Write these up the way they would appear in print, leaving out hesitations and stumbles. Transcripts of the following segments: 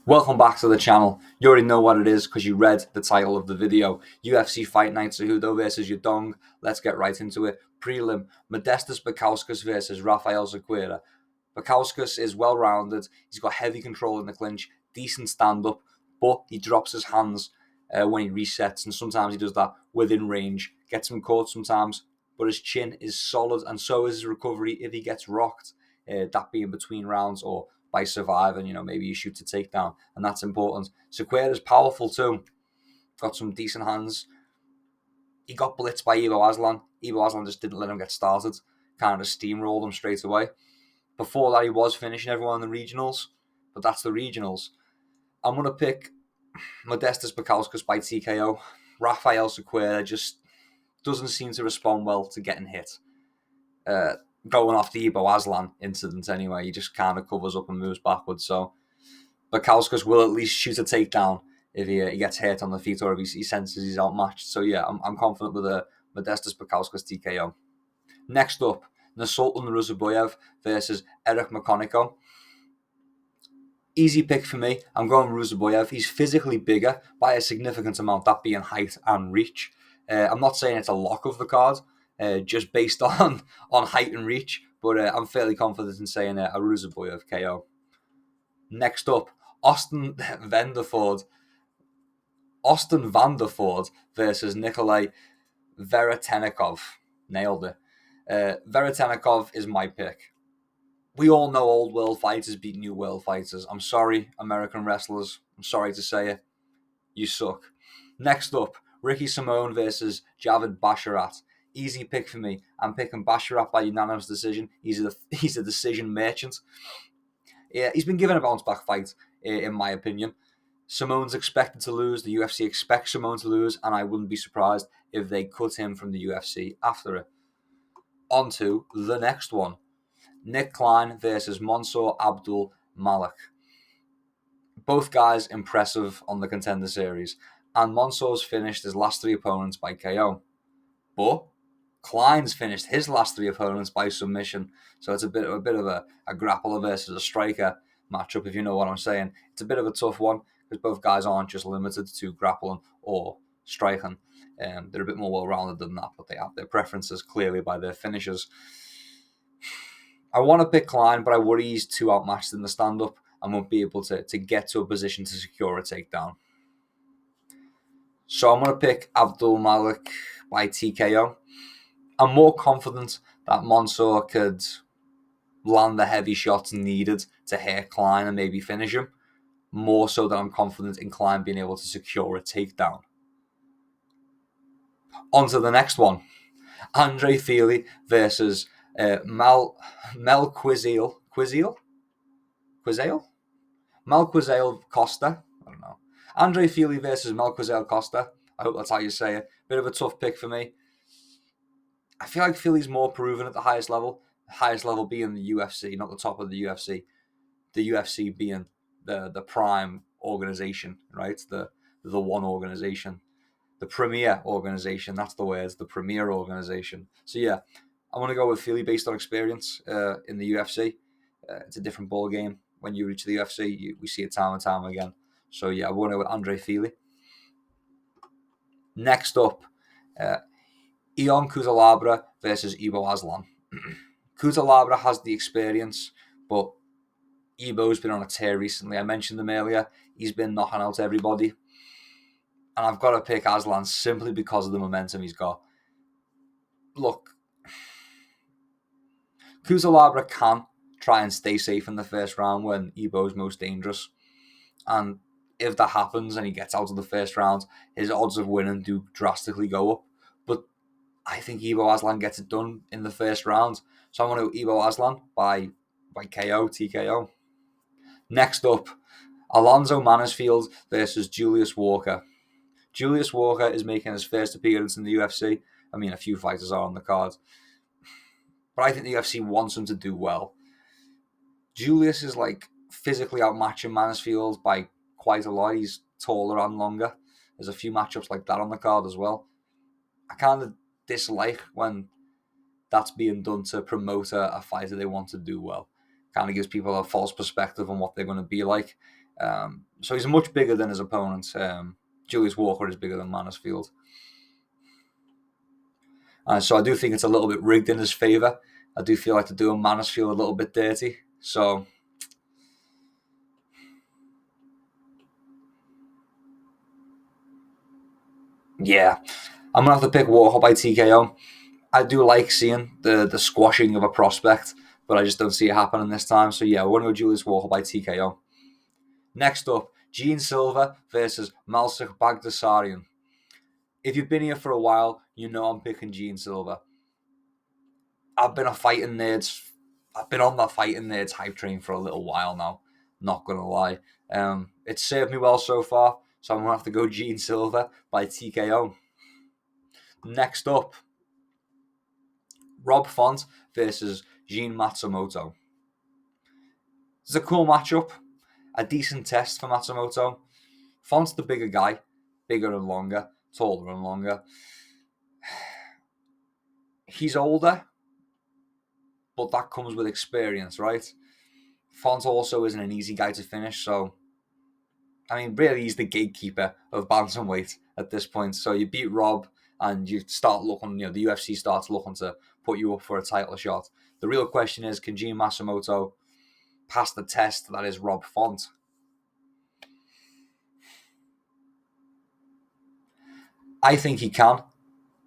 Welcome back to the channel. You already know what it is because you read the title of the video. UFC Fight Night Cejudo versus Yudong. Let's get right into it. Prelim, Modestas Bukauskas versus Rafael Zequeira. Bukauskas is well-rounded. He's got heavy control in the clinch, decent stand-up, but he drops his hands when he resets, and sometimes he does that within range. Gets him caught sometimes, but his chin is solid, and so is his recovery if he gets rocked, that being between rounds or by surviving, maybe you shoot a takedown, and that's important. Sequeira is powerful too. Got some decent hands. He got blitzed by Ivo Aslan. Ivo Aslan just didn't let him get started. Kind of steamrolled him straight away. Before that, he was finishing everyone in the regionals, but that's the regionals. I'm going to pick Modestas Bukauskas by TKO. Rafael Sequeira just doesn't seem to respond well to getting hit. Going off the Ivo Aslan incident anyway, he just kind of covers up and moves backwards. So Bukauskas will at least shoot a takedown if he gets hit on the feet or if he senses he's outmatched. So yeah, I'm confident with a Modestas Bukauskas TKO. Next up, Nursultan Ruziboyev versus Eric Makonico. Easy pick for me. I'm going Ruziboyev. He's physically bigger by a significant amount, that being height and reach. I'm not saying it's a lock of the card, just based on height and reach, but I'm fairly confident in saying a Ruziboyev KO. Next up, Austin van der Voort versus Nikolai Veretennikov. Nailed it. Veretennikov is my pick. We all know old world fighters beat new world fighters. I'm sorry, American wrestlers. I'm sorry to say it. You suck. Next up, Ricky Simone versus Javid Basharat. Easy pick for me. I'm picking Basharat by unanimous decision. He's a decision merchant. Yeah, he's been given a bounce back fight, in my opinion. Simone's expected to lose. The UFC expects Simone to lose, and I wouldn't be surprised if they cut him from the UFC after it. On to the next one. Nick Klein versus Mansour Abdul Malik. Both guys impressive on the Contender Series, and Mansour's finished his last three opponents by KO. But Klein's finished his last three opponents by submission, so it's a bit of a grappler versus a striker matchup, if you know what I'm saying. It's a bit of a tough one because both guys aren't just limited to grappling or striking. They're a bit more well-rounded than that, but they have their preferences clearly by their finishers. I want to pick Klein, but I worry he's too outmatched in the stand-up and won't be able to get to a position to secure a takedown. So I'm going to pick Abdul Malik by TKO. I'm more confident that Mansour could land the heavy shots needed to hit Klein and maybe finish him, more so than I'm confident in Klein being able to secure a takedown. On to the next one. Andre Fili versus Mal Quizale Costa. I don't know. Andre Fili versus Mal Quizale Costa. I hope that's how you say it. Bit of a tough pick for me. I feel like Fili's more proven at the highest level. The highest level being the UFC, not the top of the UFC. The UFC being the prime organization, right? The one organization. The premier organization. That's the word. The premier organization. So yeah, I want to go with Fili based on experience in the UFC. It's a different ball game. When you reach the UFC, we see it time and time again. So yeah, I want to go with Andre Fili. Next up, Ion Cutelaba versus Ivo Aslan. Cutelaba has the experience, but Ivo's been on a tear recently. I mentioned him earlier. He's been knocking out everybody. And I've got to pick Aslan simply because of the momentum he's got. Look, Cutelaba can try and stay safe in the first round when Ivo's most dangerous. And if that happens and he gets out of the first round, his odds of winning do drastically go up. But I think Ivo Aslan gets it done in the first round. So I'm going to go Ivo Aslan by KO, TKO. Next up, Alonzo Mansfield versus Julius Walker. Julius Walker is making his first appearance in the UFC. I mean, a few fighters are on the card. But I think the UFC wants him to do well. Julius is physically outmatching Mansfield by quite a lot. He's taller and longer. There's a few matchups like that on the card as well. I kind of dislike when that's being done to promote a fighter they want to do well. Kind of gives people a false perspective on what they're going to be like. So he's much bigger than his opponent. Julius Walker is bigger than Mansfield. So I do think it's a little bit rigged in his favour. I do feel like they're doing Mansfield a little bit dirty. So, yeah, I'm going to have to pick Walker by TKO. I do like seeing the squashing of a prospect, but I just don't see it happening this time. So, yeah, we're going to go Julius Walker by TKO. Next up, Gene Silva versus Malsik Bagdasaryan. If you've been here for a while, you know I'm picking Gene Silva. I've been on the fighting nerds hype train for a little while now. Not gonna lie, it's served me well so far. So I'm gonna have to go Gene Silva by TKO. Next up, Rob Font versus Gene Matsumoto. It's a cool matchup, a decent test for Matsumoto. Font's the bigger guy, bigger and longer, taller and longer. He's older, but that comes with experience, right? Font also isn't an easy guy to finish, so I mean, really, he's the gatekeeper of bantamweight at this point. So you beat Rob, and you start looking. The UFC starts looking to put you up for a title shot. The real question is, can Gene Matsumoto pass the test that is Rob Font? I think he can.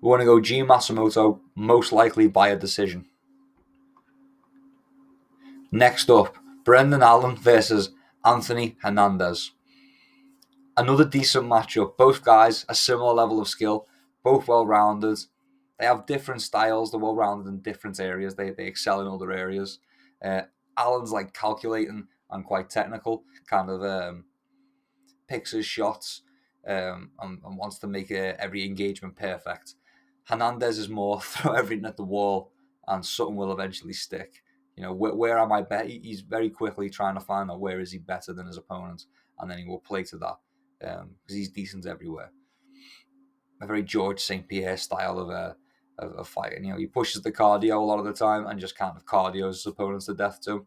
We're going to go Gene Matsumoto, most likely by a decision. Next up, Brendan Allen versus Anthony Hernandez. Another decent matchup. Both guys, a similar level of skill, both well-rounded. They have different styles. They're well-rounded in different areas. They excel in other areas. Allen's like calculating and quite technical, kind of picks his shots and wants to make every engagement perfect. Hernandez is more throw everything at the wall and something will eventually stick. Where am I better? He's very quickly trying to find out where is he better than his opponent, and then he will play to that because he's decent everywhere. A very George St. Pierre style of fighting. He pushes the cardio a lot of the time and just kind of cardios his opponents to death too.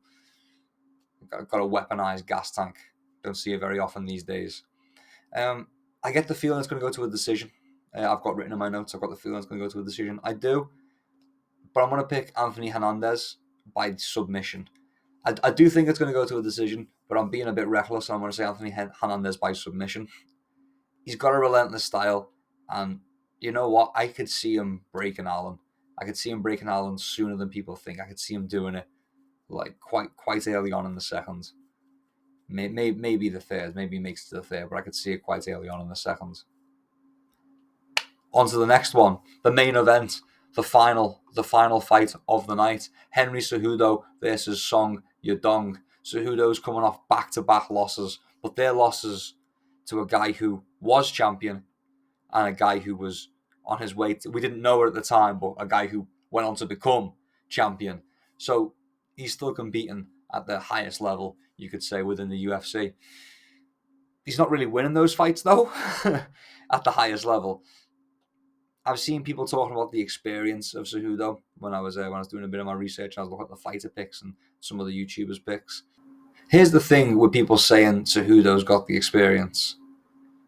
Got a weaponized gas tank. Don't see it very often these days. I get the feeling it's going to go to a decision. I've got written in my notes. I've got the feeling it's going to go to a decision. I do, but I'm going to pick Anthony Hernandez by submission. I do think it's going to go to a decision, but I'm being a bit reckless. So I'm going to say Anthony Hernandez by submission. He's got a relentless style, and you know what? I could see him breaking Allen. I could see him breaking Allen sooner than people think. I could see him doing it like quite early on in the second. Maybe the third. Maybe he makes it to the third, but I could see it quite early on in the second. On to the next one, the main event, the final fight of the night. Henry Cejudo versus Song Yadong. Cejudo's coming off back-to-back losses, but they're losses to a guy who was champion and a guy who was on his way to, we didn't know it at the time, but a guy who went on to become champion. So he's still competing at the highest level, you could say, within the UFC. He's not really winning those fights, though, at the highest level. I've seen people talking about the experience of Cejudo when I was doing a bit of my research. I was looking at the fighter picks and some of the YouTubers' picks. Here's the thing with people saying Cejudo's got the experience.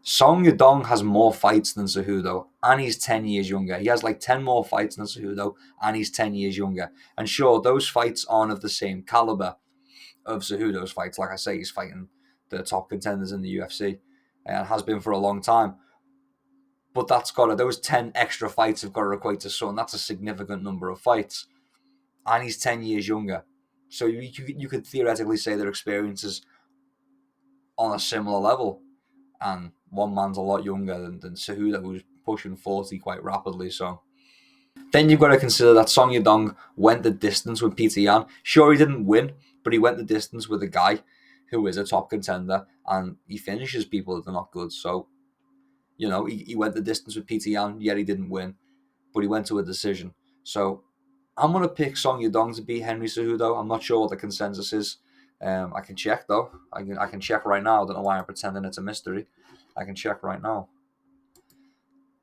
Song Yadong has more fights than Cejudo, and he's 10 years younger. He has like 10 more fights than Cejudo, and he's 10 years younger. And sure, those fights aren't of the same caliber of Cejudo's fights. Like I say, he's fighting the top contenders in the UFC and has been for a long time. But those 10 extra fights have got to equate to something. That's a significant number of fights. And he's 10 years younger. So you could theoretically say their experiences on a similar level. And one man's a lot younger than Cejudo, who's pushing 40 quite rapidly. So then you've got to consider that Song Yadong went the distance with Peter Yan. Sure, he didn't win, but he went the distance with a guy who is a top contender, and he finishes people that are not good. So, he went the distance with Peter Yan, yet he didn't win, but he went to a decision. So I'm going to pick Song Yadong to beat Henry Cejudo. I'm not sure what the consensus is. I can check, though. I can check right now. I don't know why I'm pretending it's a mystery. I can check right now.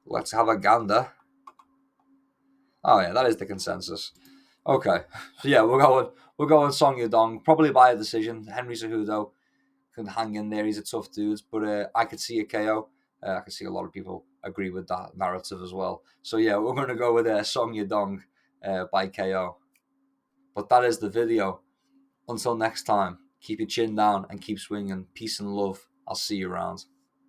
Let's have a gander. Oh, yeah, that is the consensus. Okay. So, yeah, we're going Song Yadong, probably by a decision. Henry Cejudo can hang in there. He's a tough dude, but I could see a KO. I can see a lot of people agree with that narrative as well. So yeah, we're going to go with Song Yadong by KO. But that is the video. Until next time, keep your chin down and keep swinging. Peace and love. I'll see you around.